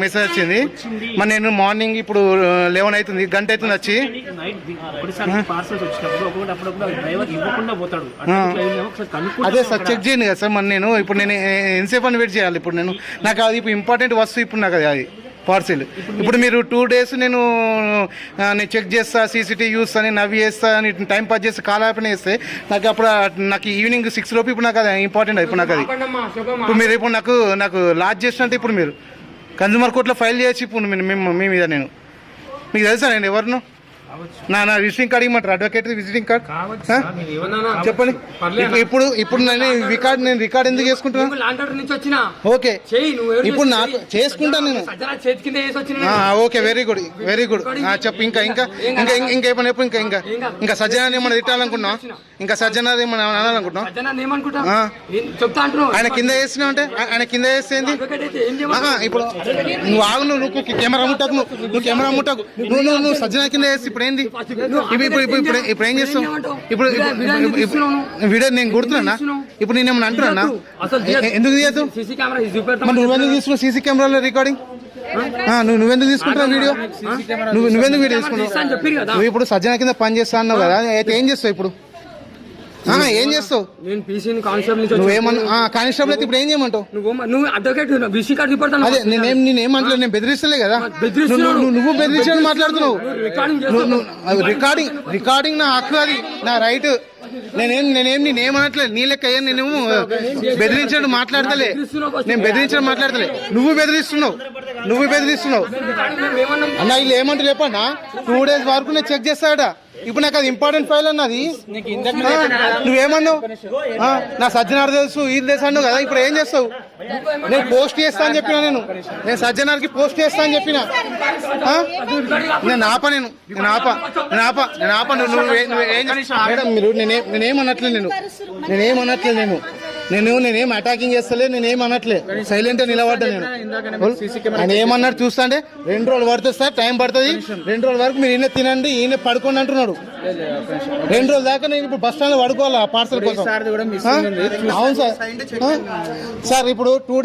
Message వచ్చింది. మరి నేను మార్నింగ్ ఇప్పుడు 11 అవుతుంది, గంట అవుతుంది వచ్చి. అదే సార్ చెక్ చేయండి కదా సార్. మరి నేను ఇప్పుడు నేను ఎంతసేపు అని వెయిట్ చేయాలి? ఇప్పుడు నాకు అది ఇప్పుడు ఇంపార్టెంట్ వస్తువు ఇప్పుడు నాకు అది పార్సిల్. ఇప్పుడు మీరు 2 days నేను చెక్ చేస్తా, సీసీటీవీ చూస్తా, నేను అవి చేస్తా అని టైం పాస్ చేస్తే కాల్ ఆపణ చేస్తే నాకు ఈవినింగ్ 6 లోపు ఇప్పుడు నాకు అది ఇంపార్టెంట్. ఇప్పుడు నాకు అది ఇప్పుడు మీరు ఇప్పుడు నాకు లాజ్ చేసినట్టు ఇప్పుడు మీరు కన్జ్యూమర్ కోర్టులో ఫైల్ చేయొచ్చు ఇప్పుడు మీ మీద. నేను మీకు తెలుసా నేను ఎవరిను? నా విజిటింగ్ కార్డ్ ఇవ్వమంటారు? అడ్వకేట్ విజిటింగ్ కార్డ్ చెప్పండి. ఇప్పుడు నేను రికార్డ్ ఎందుకు చేసుకుంటున్నా? ఓకే ఇప్పుడు నాకు చేసుకుంటాను నేను. ఓకే వెరీ గుడ్ చెప్పు. ఇంకా ఇంకా సజ్జన ఏమన్నా తిట్టాలనుకుంటున్నా? ఇంకా సజ్జన ఏమన్నా అనాలనుకుంటున్నా? ఆయన కింద వేసినా అంటే ఆయన కింద వేసేది ఇప్పుడు నువ్వు ఆగు. నువ్వు కెమెరా ముట్టకు, నువ్వు సజ్జన కింద వేసి ఇప్పుడు ఏంది? ఇప్పుడు ఏం చేస్తావు? ఇప్పుడు వీడియో నేను కొడుతున్నా. ఇప్పుడు నేనేమన్నా అంటున్నా? ఎందుకు తీయద్దు? నువ్వెందుకు తీసుకున్నావు సీసీ కెమెరాలో రికార్డింగ్? నువ్వెందుకు తీసుకుంటున్నావు వీడియో? నువ్వెందుకు వీడియో తీసుకుంటావు? నువ్వు ఇప్పుడు సజ్జన కింద పని చేస్తా అన్నావు కదా, అయితే ఏం చేస్తావు ఇప్పుడు? ఏం చేస్తావు? కానిస్టేబుల్ అయితే ఇప్పుడు ఏం చేయమంటావు? అదే నేనేమంటలేదు, నేను బెదిరిస్తలే కదా. నువ్వు బెదిరించని మాట్లాడుతున్నావు. రికార్డింగ్ నా హక్కు, అది నా రైట్. నేనేమనట్లేదు, నీ లెక్క అయ్యా. నేను బెదిరించడం మాట్లాడతలే, నేను బెదిరించడం మాట్లాడతలే. నువ్వు బెదిరిస్తున్నావు అన్న. వీళ్ళు ఏమంటారు చెప్పన్నా? 2 days వరకు నేను చెక్ చేస్తాడా? ఇప్పుడు నాకు అది ఇంపార్టెంట్ ఫైల్ అన్నది. నువ్వేమన్నావు? నా సజ్జనార్ తెలుసు, ఇది తెలుసు అన్నావు కదా. ఇప్పుడు ఏం చేస్తావు? నేను పోస్ట్ చేస్తా అని చెప్పిన. నేను సజ్జనార్కి పోస్ట్ చేస్తా అని చెప్పిన. నేను ఆప మీరు నేనేం అటాకింగ్ చేస్తలే, నేనేం అనట్లే, సైలెంట్ గా నిలబడ్డా. ఆయన ఏమన్నాడు చూస్తా అంటే 2 రోజులు పడుతుంది సార్, టైం పడుతుంది. 2 రోజుల వరకు మీరు ఈయన తినండి, ఈయన పడుకోండి అంటున్నాడు. 2 రోజుల దాకా నేను ఇప్పుడు బస్ స్టాండ్ లో పడుకోవాలా పార్సల్ కోసం? అవును సార్. ఇప్పుడు 2 days